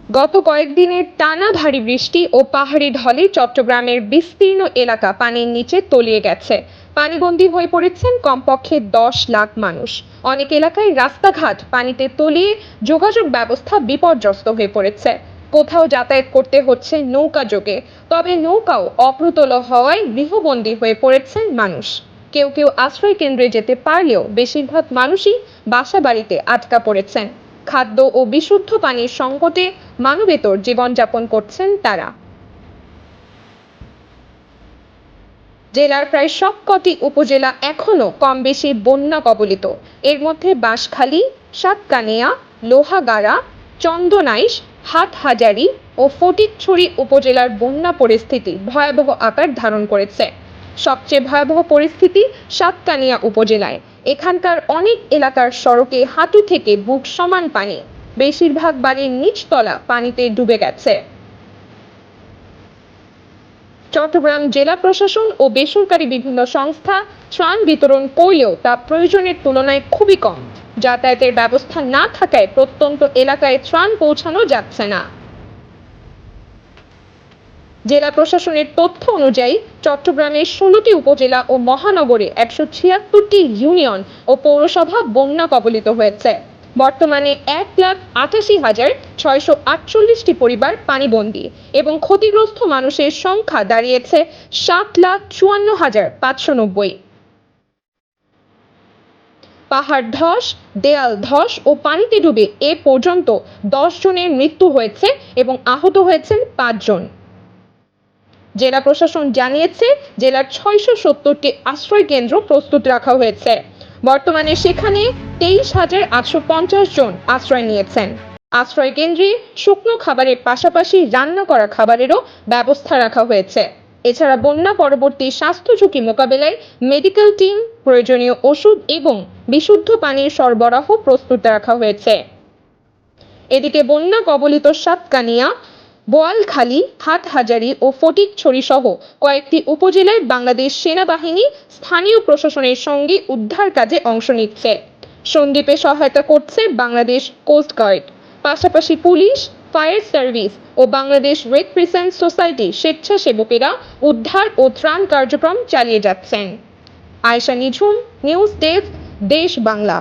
গত কয়েকদিনের টানা ভারী বৃষ্টি ও পাহাড়ি ঢলে চট্টগ্রামের বিস্তীর্ণ এলাকা পানির নিচে তলিয়ে গেছে। পানিবন্দী হয়ে পড়েছেন কমপক্ষে 10 লাখ মানুষ। অনেক এলাকায় রাস্তাঘাট পানিতে তলিয়ে যোগাযোগ ব্যবস্থা বিপর্যস্ত হয়ে পড়েছে। কোথাও যাতায়াত করতে হচ্ছে নৌকা যোগে, তবে নৌকাও অপ্রতুল হওয়ায় গৃহবন্দী হয়ে পড়েছেন মানুষ। কেউ কেউ আশ্রয় কেন্দ্রে যেতে পারলেও বেশিরভাগ মানুষই বাসা বাড়িতে আটকা পড়েছেন। খাদ্য ও বিশুদ্ধ পানির সংকটে মানবেতর জীবনযাপন করছেন তারা। জেলার প্রায় সবকটি উপজেলা এখনো কম বেশি বন্যা কবলিত। এর মধ্যে বাঁশখালী, সাতকানিয়া, লোহাগাড়া, চন্দনাইশ, হাটহাজারী ও ফটিকছড়ি উপজেলার বন্যা পরিস্থিতি ভয়াবহ আকার ধারণ করেছে। সবচেয়ে ভয়াবহ পরিস্থিতি সাতকানিয়া উপজেলায়। এখানকার অনেক এলাকার সড়কে হাঁটু থেকে বুক সমান পানি। বেশিরভাগ বাড়ির নিচতলা পানিতে ডুবে গেছে। চট্টগ্রাম জেলা প্রশাসন ও বেসরকারি বিভিন্ন সংস্থা ত্রাণ বিতরণ করলেও তা প্রয়োজনের তুলনায় খুবই কম। যাতায়াতের ব্যবস্থা না থাকায় প্রত্যন্ত এলাকায় ত্রাণ পৌঁছানো যাচ্ছে না। জেলা প্রশাসনের তথ্য অনুযায়ী চট্টগ্রামের 16টি উপজেলা ও মহানগরে 176টি ইউনিয়ন ও পৌরসভা বন্যা কবলিত হয়েছে। বর্তমানে 1,88,648টি পরিবার পানিবন্দী এবং ক্ষতিগ্রস্ত মানুষের সংখ্যা দাঁড়িয়েছে 7,54,590। পাহাড় ধস, দেয়াল ধস ও পানিতে ডুবে এ পর্যন্ত 10 জনের মৃত্যু হয়েছে এবং আহত হয়েছেন 5 জন। জেলা প্রশাসন জানিয়েছে জেলার 670টি আশ্রয় কেন্দ্র প্রস্তুত রাখা হয়েছে। বর্তমানে সেখানে 23,850 জন আশ্রয় নিয়েছেন। আশ্রয় কেন্দ্রে শুকনো খাবারের পাশাপাশি রান্না করা খাবারেরও ব্যবস্থা রাখা হয়েছে। এছাড়া বন্যা পরবর্তী স্বাস্থ্য ঝুঁকি মোকাবেলায় মেডিকেল টিম, প্রয়োজনীয় ওষুধ এবং বিশুদ্ধ পানির সরবরাহ প্রস্তুত রাখা হয়েছে। এদিকে বন্যা কবলিত সাতকানিয়া, বোয়ালখালী, হাটহাজারী ও ফটিকছড়ি সহ কয়েকটি উপজেলায় বাংলাদেশ সেনাবাহিনী স্থানীয় প্রশাসনের সঙ্গে উদ্ধার কাজে অংশ নিচ্ছে। সন্দ্বীপে সহায়তা করছে বাংলাদেশ কোস্ট গার্ড। পাশাপাশি পুলিশ, ফায়ার সার্ভিস ও বাংলাদেশ রেড ক্রিসেন্ট সোসাইটি স্বেচ্ছাসেবকেরা উদ্ধার ও ত্রাণ কার্যক্রম চালিয়ে যাচ্ছেন। আয়েশা নিঝুম, নিউজ ডেস্ক, দেশ বাংলা।